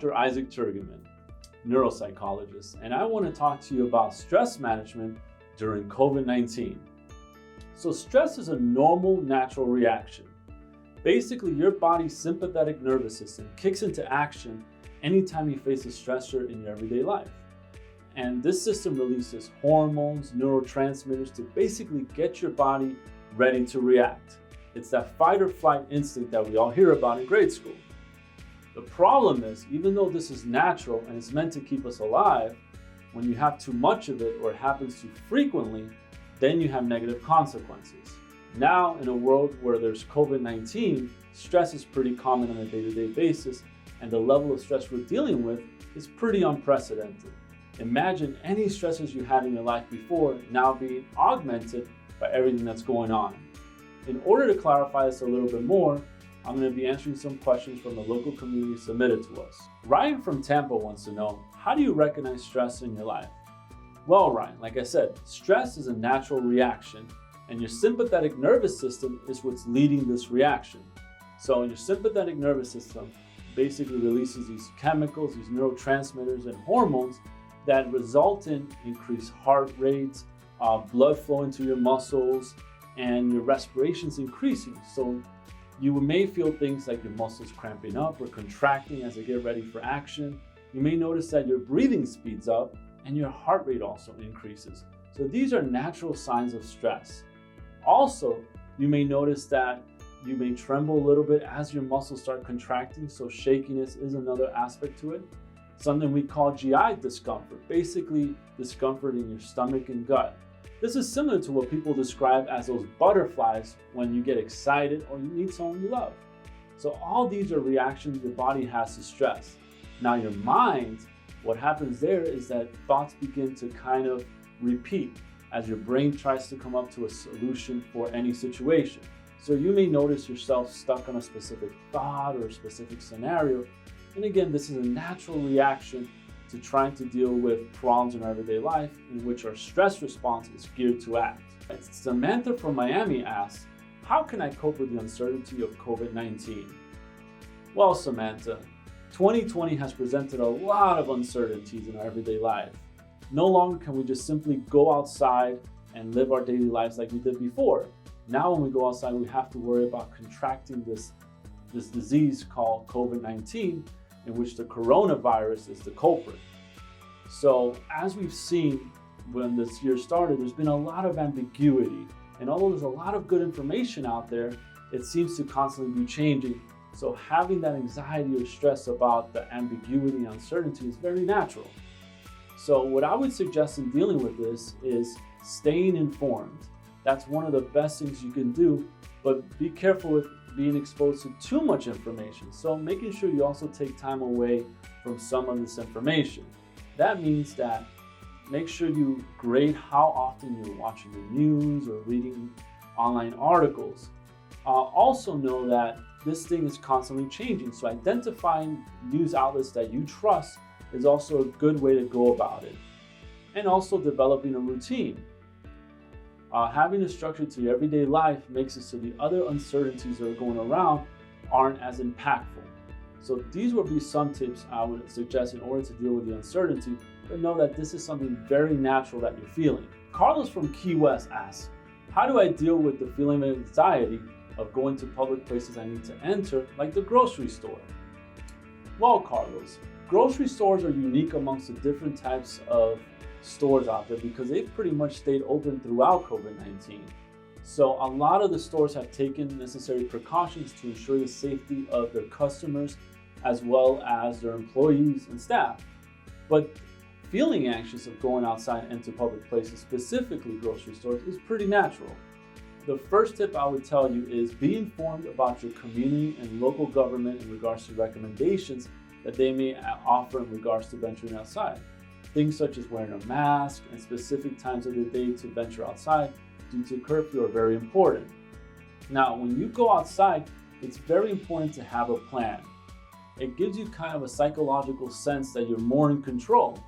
Dr. Isaac Turgeman, neuropsychologist, and I want to talk to you about stress management during COVID-19. So stress is a normal, natural reaction. Basically, your body's sympathetic nervous system kicks into action anytime you face a stressor in your everyday life. And this system releases hormones, neurotransmitters to basically get your body ready to react. It's that fight or flight instinct that we all hear about in grade school. The problem is, even though this is natural and it's meant to keep us alive, when you have too much of it or it happens too frequently, then you have negative consequences. Now, in a world where there's COVID-19, stress is pretty common on a day-to-day basis, and the level of stress we're dealing with is pretty unprecedented. Imagine any stresses you had in your life before now being augmented by everything that's going on. In order to clarify this a little bit more, I'm going to be answering some questions from the local community submitted to us. Ryan from Tampa wants to know, how do you recognize stress in your life? Well, Ryan, like I said, stress is a natural reaction, and your sympathetic nervous system is what's leading this reaction. So your sympathetic nervous system basically releases these chemicals, these neurotransmitters and hormones that result in increased heart rates, blood flow into your muscles, and your respiration's increasing. So you may feel things like your muscles cramping up or contracting as they get ready for action. You may notice that your breathing speeds up and your heart rate also increases. So these are natural signs of stress. Also, you may notice that you may tremble a little bit as your muscles start contracting, so shakiness is another aspect to it. Something we call GI discomfort, basically discomfort in your stomach and gut. This is similar to what people describe as those butterflies when you get excited or you meet someone you love. So all these are reactions your body has to stress. Now your mind, what happens there is that thoughts begin to kind of repeat as your brain tries to come up to a solution for any situation. So you may notice yourself stuck on a specific thought or a specific scenario. And again, this is a natural reaction to trying to deal with problems in our everyday life in which our stress response is geared to act. Samantha from Miami asks, how can I cope with the uncertainty of COVID-19? Well, Samantha, 2020 has presented a lot of uncertainties in our everyday life. No longer can we just simply go outside and live our daily lives like we did before. Now when we go outside, we have to worry about contracting this disease called COVID-19, in which the coronavirus is the culprit. So as we've seen when this year started, there's been a lot of ambiguity. And although there's a lot of good information out there, it seems to constantly be changing. So having that anxiety or stress about the ambiguity and uncertainty is very natural. So what I would suggest in dealing with this is staying informed. That's one of the best things you can do, but be careful with being exposed to too much information. So making sure you also take time away from some of this information. That means that make sure you grade how often you're watching the news or reading online articles. Also know that this thing is constantly changing. So identifying news outlets that you trust is also a good way to go about it. And also developing a routine. Having a structure to your everyday life makes it so the other uncertainties that are going around aren't as impactful. So these would be some tips I would suggest in order to deal with the uncertainty, but know that this is something very natural that you're feeling. Carlos from Key West asks, how do I deal with the feeling of anxiety of going to public places I need to enter, like the grocery store? Well, Carlos, grocery stores are unique amongst the different types of stores out there because they've pretty much stayed open throughout COVID-19. So a lot of the stores have taken necessary precautions to ensure the safety of their customers as well as their employees and staff. But feeling anxious of going outside into public places, specifically grocery stores, is pretty natural. The first tip I would tell you is be informed about your community and local government in regards to recommendations that they may offer in regards to venturing outside. Things such as wearing a mask and specific times of the day to venture outside due to curfew are very important. Now, when you go outside, it's very important to have a plan. It gives you kind of a psychological sense that you're more in control,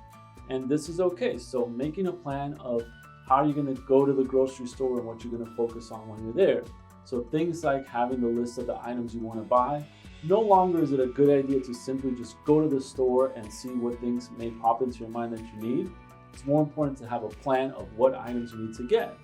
and this is okay. So making a plan of how you're going to go to the grocery store and what you're going to focus on when you're there. So things like having the list of the items you want to buy, No longer is it a good idea to simply just go to the store and see what things may pop into your mind that you need. It's more important to have a plan of what items you need to get.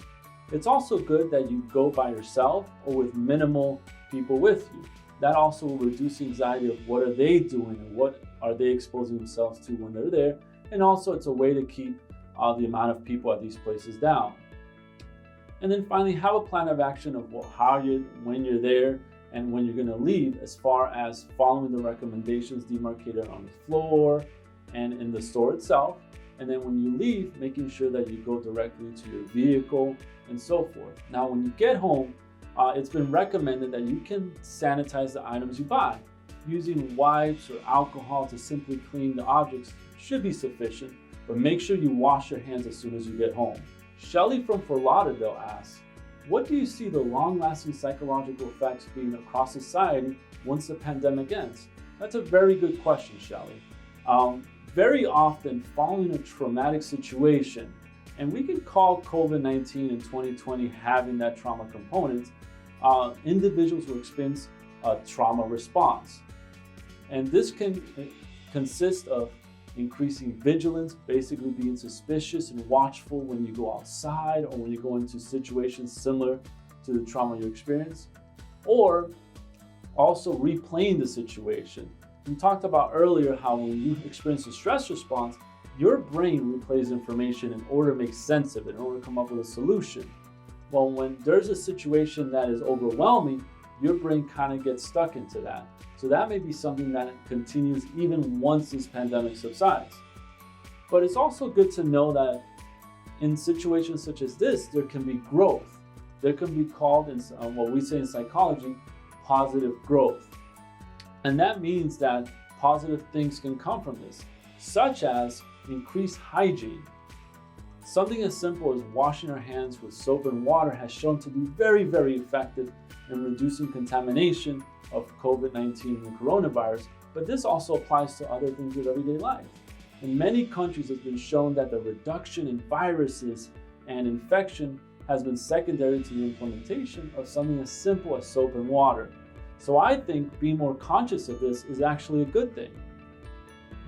It's also good that you go by yourself or with minimal people with you. That also will reduce anxiety of what are they doing and what are they exposing themselves to when they're there. And also it's a way to keep the amount of people at these places down. And then finally, have a plan of action of when you're there and when you're going to leave, as far as following the recommendations demarcated on the floor and in the store itself. And then when you leave, making sure that you go directly to your vehicle and so forth. Now, when you get home, it's been recommended that you can sanitize the items you buy. Using wipes or alcohol to simply clean the objects should be sufficient, but make sure you wash your hands as soon as you get home. Shelly from Fort Lauderdale asks, what do you see the long-lasting psychological effects being across society once the pandemic ends? That's a very good question, Shelly. Very often, following a traumatic situation, and we can call COVID-19 in 2020 having that trauma component, individuals will experience a trauma response. And this can consist of increasing vigilance, basically being suspicious and watchful when you go outside or when you go into situations similar to the trauma you experience, or also replaying the situation. We talked about earlier how when you experience a stress response, your brain replays information in order to make sense of it, in order to come up with a solution. Well, when there's a situation that is overwhelming, your brain kind of gets stuck into that. So that may be something that continues even once this pandemic subsides. But it's also good to know that in situations such as this, there can be growth. There can be called, in what we say in psychology, positive growth. And that means that positive things can come from this, such as increased hygiene. Something as simple as washing our hands with soap and water has shown to be very, very effective in reducing contamination of COVID-19 and coronavirus, but this also applies to other things of everyday life. In many countries, it's been shown that the reduction in viruses and infection has been secondary to the implementation of something as simple as soap and water. So I think being more conscious of this is actually a good thing.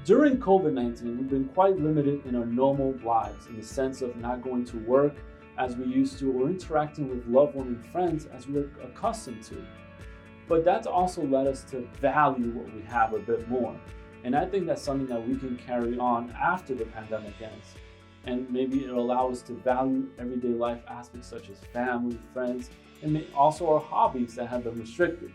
During COVID-19, we've been quite limited in our normal lives in the sense of not going to work as we used to or interacting with loved ones and friends as we were accustomed to. But that's also led us to value what we have a bit more. And I think that's something that we can carry on after the pandemic ends. And maybe it'll allow us to value everyday life aspects such as family, friends, and also our hobbies that have been restricted.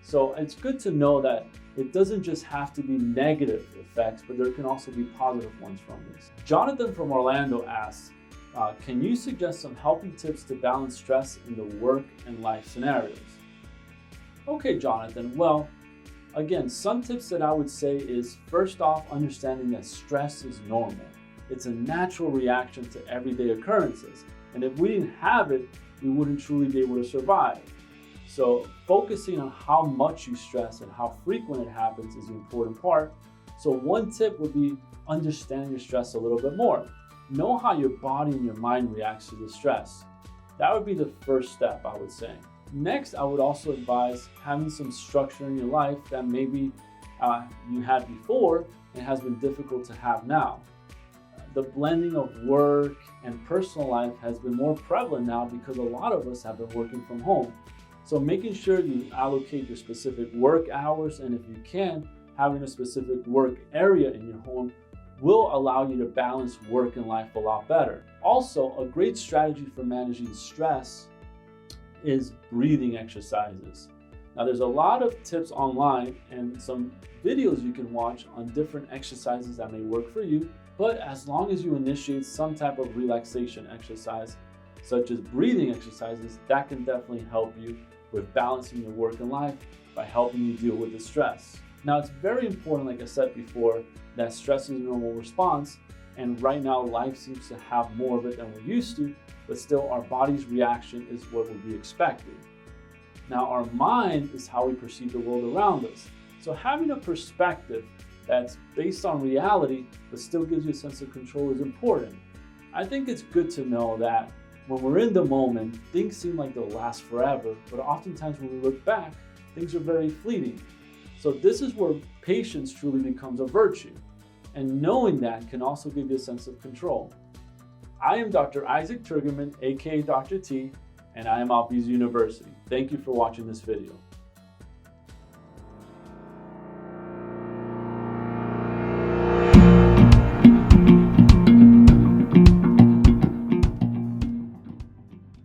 So it's good to know that it doesn't just have to be negative effects, but there can also be positive ones from this. Jonathan from Orlando asks, can you suggest some healthy tips to balance stress in the work and life scenarios? Okay, Jonathan, well, again, some tips that I would say is, first off, understanding that stress is normal. It's a natural reaction to everyday occurrences. And if we didn't have it, we wouldn't truly be able to survive. So focusing on how much you stress and how frequent it happens is the important part. So one tip would be understand your stress a little bit more. Know how your body and your mind reacts to the stress. That would be the first step, I would say. Next, I would also advise having some structure in your life that maybe you had before and has been difficult to have now. The blending of work and personal life has been more prevalent now because a lot of us have been working from home. So making sure you allocate your specific work hours, and if you can, having a specific work area in your home will allow you to balance work and life a lot better. Also, a great strategy for managing stress is breathing exercises. Now, there's a lot of tips online and some videos you can watch on different exercises that may work for you, but as long as you initiate some type of relaxation exercise, such as breathing exercises, that can definitely help you with balancing your work and life by helping you deal with the stress. Now, it's very important, like I said before, that stress is a normal response, and right now life seems to have more of it than we're used to, but still our body's reaction is what would be expected. Now, our mind is how we perceive the world around us. So having a perspective that's based on reality, but still gives you a sense of control is important. I think it's good to know that when we're in the moment, things seem like they'll last forever, but oftentimes when we look back, things are very fleeting. So this is where patience truly becomes a virtue. And knowing that can also give you a sense of control. I am Dr. Isaac Turgerman, aka Dr. T, and I am Alpiz University. Thank you for watching this video.